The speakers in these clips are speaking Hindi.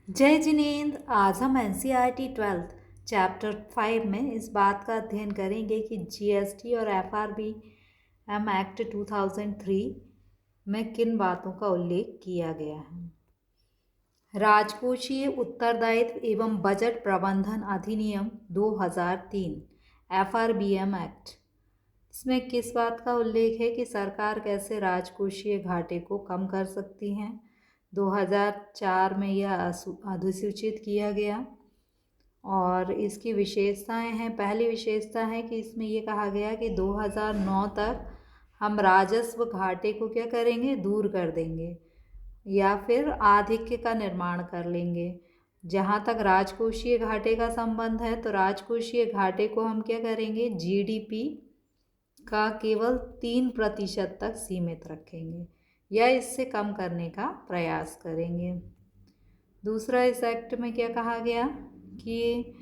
जय जिनेंद्र। आज हम एनसीईआरटी 12th चैप्टर 5 में इस बात का अध्ययन करेंगे कि जीएसटी और एफआरबीएम एक्ट 2003 में किन बातों का उल्लेख किया गया है। राजकोषीय उत्तरदायित्व एवं बजट प्रबंधन अधिनियम 2003 एफआरबीएम एक्ट, इसमें किस बात का उल्लेख है कि सरकार कैसे राजकोषीय घाटे को कम कर सकती है। 2004 में यह अधिसूचित किया गया और इसकी विशेषताएं हैं। पहली विशेषता है कि इसमें ये कहा गया कि 2009 तक हम राजस्व घाटे को क्या करेंगे, दूर कर देंगे या फिर आधिक्य का निर्माण कर लेंगे। जहाँ तक राजकोषीय घाटे का संबंध है तो राजकोषीय घाटे को हम क्या करेंगे, जीडीपी का केवल 3% तक सीमित रखेंगे या इससे कम करने का प्रयास करेंगे। दूसरा, इस एक्ट में क्या कहा गया कि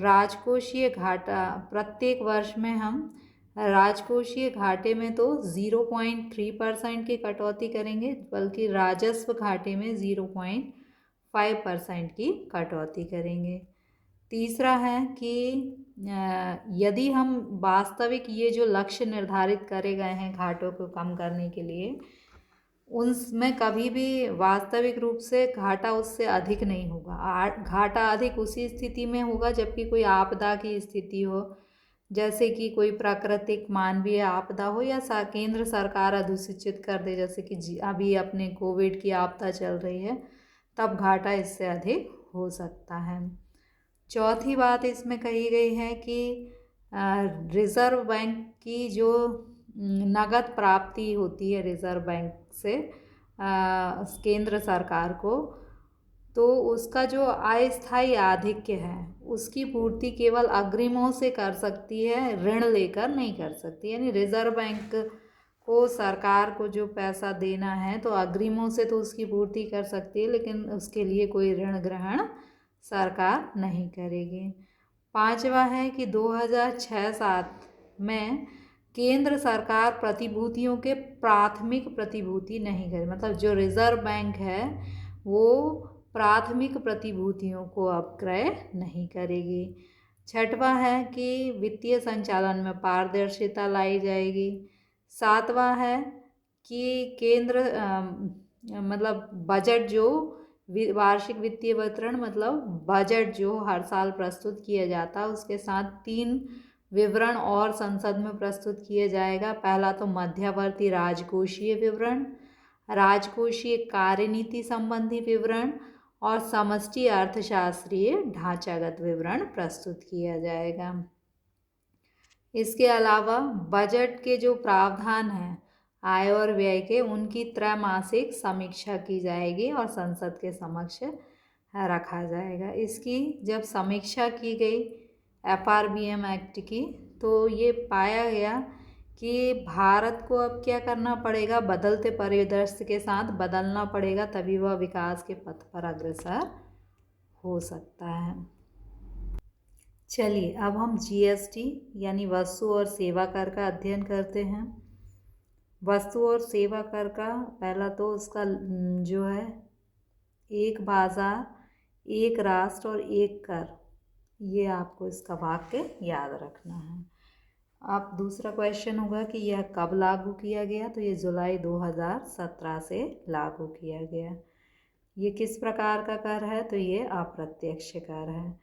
राजकोषीय घाटा प्रत्येक वर्ष में हम राजकोषीय घाटे में तो 0.3% की कटौती करेंगे, बल्कि राजस्व घाटे में 0.5% की कटौती करेंगे। तीसरा है कि यदि हम वास्तविक ये जो लक्ष्य निर्धारित करे गए हैं घाटों को कम करने के लिए, उनमें कभी भी वास्तविक रूप से घाटा उससे अधिक नहीं होगा। घाटा अधिक उसी स्थिति में होगा जबकि कोई आपदा की स्थिति हो, जैसे कि कोई प्राकृतिक मानवीय आपदा हो या केंद्र सरकार अधिसूचित कर दे, जैसे कि अभी अपने कोविड की आपदा चल रही है, तब घाटा इससे अधिक हो सकता है। चौथी बात इसमें कही गई है कि रिज़र्व बैंक की जो नगद प्राप्ति होती है रिज़र्व बैंक से केंद्र सरकार को, तो उसका जो अस्थायी आधिक्य है उसकी पूर्ति केवल अग्रिमों से कर सकती है, ऋण लेकर नहीं कर सकती। यानी रिज़र्व बैंक को सरकार को जो पैसा देना है तो अग्रिमों से तो उसकी पूर्ति कर सकती है, लेकिन उसके लिए कोई ऋण ग्रहण सरकार नहीं करेगी। पांचवा है कि 2006-07 में केंद्र सरकार प्रतिभूतियों के प्राथमिक प्रतिभूति नहीं करे, मतलब जो रिज़र्व बैंक है वो प्राथमिक प्रतिभूतियों को अब क्रय नहीं करेगी। छठवां है कि वित्तीय संचालन में पारदर्शिता लाई जाएगी। सातवां है कि केंद्र मतलब बजट जो वार्षिक वित्तीय विवरण मतलब बजट जो हर साल प्रस्तुत किया जाता है उसके साथ 3 विवरण और संसद में प्रस्तुत किया जाएगा। पहला तो मध्यवर्ती राजकोषीय विवरण, राजकोषीय कार्यनीति संबंधी विवरण और समष्टि अर्थशास्त्रीय ढांचागत विवरण प्रस्तुत किया जाएगा। इसके अलावा बजट के जो प्रावधान हैं आय और व्यय के, उनकी त्रैमासिक समीक्षा की जाएगी और संसद के समक्ष रखा जाएगा। इसकी जब समीक्षा की गई एफआरबीएम एक्ट की, तो ये पाया गया कि भारत को अब क्या करना पड़ेगा, बदलते परिदृश्य के साथ बदलना पड़ेगा, तभी वह विकास के पथ पर अग्रसर हो सकता है। चलिए अब हम जीएसटी यानी वस्तु और सेवा कर का अध्ययन करते हैं। वस्तु और सेवा कर का पहला तो उसका जो है एक बाजार, एक राष्ट्र और एक कर, ये आपको इसका वाक्य याद रखना है। अब दूसरा क्वेश्चन होगा कि यह कब लागू किया गया, तो ये जुलाई 2017 से लागू किया गया। ये किस प्रकार का कर है, तो ये अप्रत्यक्ष कर है।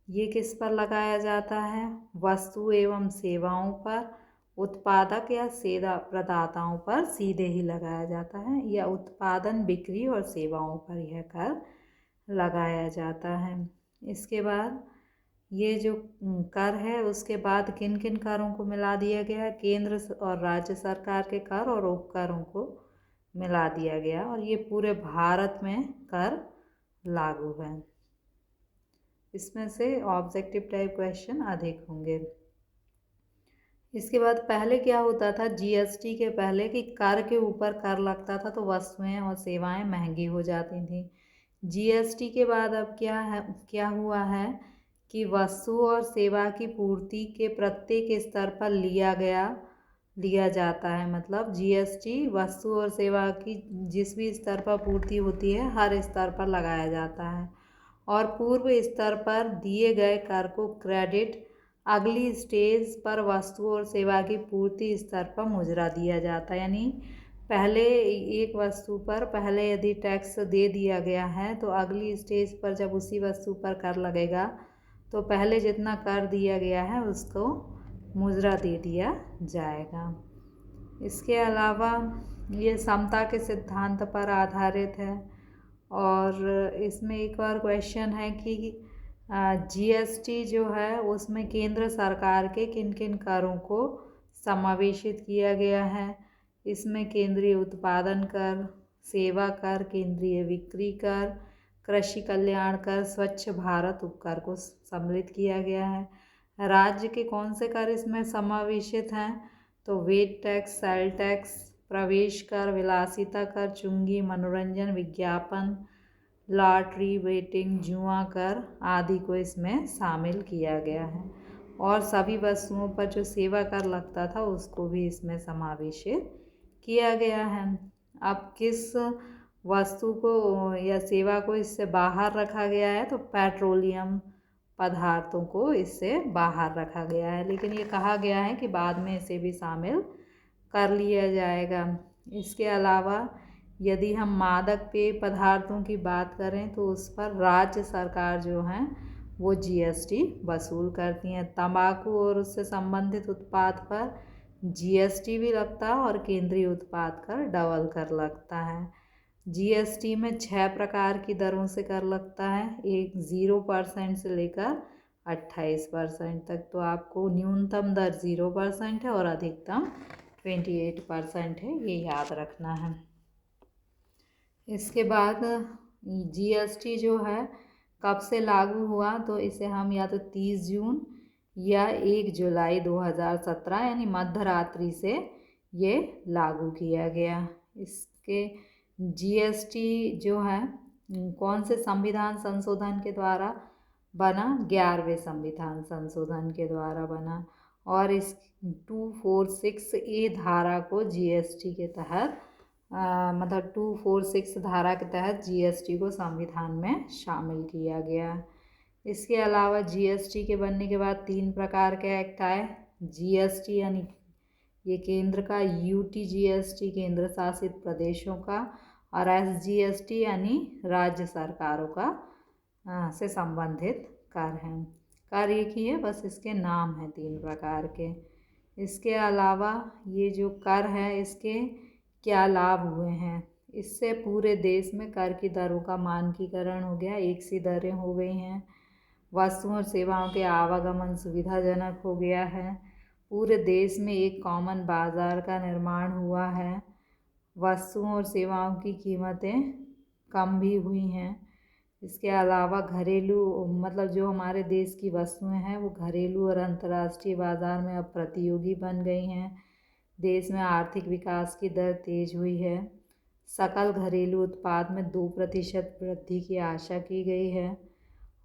ये किस पर लगाया जाता है, वस्तु एवं सेवाओं पर, उत्पादक या सेवा प्रदाताओं पर सीधे ही लगाया जाता है, या उत्पादन, बिक्री और सेवाओं पर यह कर लगाया जाता है। इसके बाद ये जो कर है उसके बाद किन किन करों को मिला दिया गया है, केंद्र और राज्य सरकार के कर और उपकरों को मिला दिया गया और ये पूरे भारत में कर लागू है। इसमें से ऑब्जेक्टिव टाइप क्वेश्चन अधिक होंगे। इसके बाद पहले क्या होता था, जीएसटी के पहले कि कर के ऊपर कर लगता था तो वस्तुएं और सेवाएं महंगी हो जाती थी। जीएसटी के बाद अब क्या हुआ है कि वस्तु और सेवा की पूर्ति के प्रत्येक स्तर पर लिया गया लिया जाता है। मतलब जीएसटी वस्तु और सेवा की जिस भी स्तर पर पूर्ति होती है हर स्तर पर लगाया जाता है, और पूर्व स्तर पर दिए गए कर को क्रेडिट अगली स्टेज पर वस्तु और सेवा की पूर्ति स्तर पर मुजरा दिया जाता है। यानी पहले एक वस्तु पर पहले यदि टैक्स दे दिया गया है तो अगली स्टेज पर जब उसी वस्तु पर कर लगेगा तो पहले जितना कर दिया गया है उसको मुजरा दे दिया जाएगा। इसके अलावा ये समता के सिद्धांत पर आधारित है। और इसमें एक और क्वेश्चन है कि जीएसटी जो है उसमें केंद्र सरकार के किन किन करों को समावेशित किया गया है। इसमें केंद्रीय उत्पादन कर, सेवा कर, केंद्रीय बिक्री कर, कृषि कल्याण कर, स्वच्छ भारत उपकर को सम्मिलित किया गया है। राज्य के कौन से कर इसमें समावेशित हैं तो वेट टैक्स, सेल टैक्स, प्रवेश कर, विलासिता कर, चुंगी, मनोरंजन, विज्ञापन, लॉटरी, वेटिंग, जुआ कर आदि को इसमें शामिल किया गया है। और सभी वस्तुओं पर जो सेवा कर लगता था उसको भी इसमें समावेशित किया गया है। अब किस वस्तु को या सेवा को इससे बाहर रखा गया है तो पेट्रोलियम पदार्थों को इससे बाहर रखा गया है, लेकिन ये कहा गया है कि बाद में इसे भी शामिल कर लिया जाएगा। इसके अलावा यदि हम मादक पेय पदार्थों की बात करें तो उस पर राज्य सरकार जो है वो जीएसटी वसूल करती हैं। तंबाकू और उससे संबंधित उत्पाद पर जीएसटी भी लगता है और केंद्रीय उत्पाद कर डबल कर लगता है। जीएसटी में 6 प्रकार की दरों से कर लगता है, एक 0% से लेकर 28% तक। तो आपको न्यूनतम दर 0% है और अधिकतम 28% है, ये याद रखना है। इसके बाद जीएसटी जो है कब से लागू हुआ तो इसे हम या तो 30 जून या 1 जुलाई 2017 यानी मध्य रात्रि से ये लागू किया गया। इसके जीएसटी जो है कौन से संविधान संशोधन के द्वारा बना, 11वें संविधान संशोधन के द्वारा बना। और इस 246A धारा को जीएसटी के तहत मतलब 246 धारा के तहत जीएसटी को संविधान में शामिल किया गया। इसके अलावा जीएसटी के बनने के बाद 3 प्रकार के एक्ट आए। जीएसटी यानी ये केंद्र का, यूटी जीएसटी केंद्र शासित प्रदेशों का, और एसजीएसटी यानी राज्य सरकारों का से संबंधित कर हैं। कर एक ही है, बस इसके नाम हैं 3 प्रकार के। इसके अलावा ये जो कर है इसके क्या लाभ हुए हैं, इससे पूरे देश में कर की दरों का मानकीकरण हो गया, एक सी दरें हो गई हैं। वस्तुओं और सेवाओं के आवागमन सुविधाजनक हो गया है। पूरे देश में एक कॉमन बाजार का निर्माण हुआ है। वस्तुओं और सेवाओं की कीमतें कम भी हुई हैं। इसके अलावा घरेलू मतलब जो हमारे देश की वस्तुएं हैं वो घरेलू और अंतर्राष्ट्रीय बाजार में अब प्रतियोगी बन गई हैं। देश में आर्थिक विकास की दर तेज हुई है। सकल घरेलू उत्पाद में 2% वृद्धि की आशा की गई है।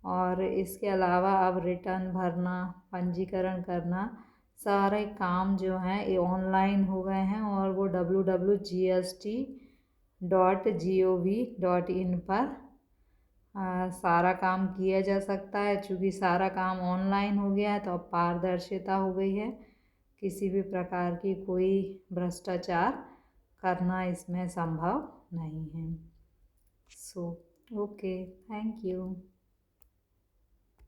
और इसके अलावा अब रिटर्न भरना, पंजीकरण करना, सारे काम जो हैं ये ऑनलाइन हो गए हैं और वो www.gst.gov.in पर सारा काम किया जा सकता है। चूँकि सारा काम ऑनलाइन हो गया है तो अब पारदर्शिता हो गई है, किसी भी प्रकार की कोई भ्रष्टाचार करना इसमें संभव नहीं है। So okay, thank you.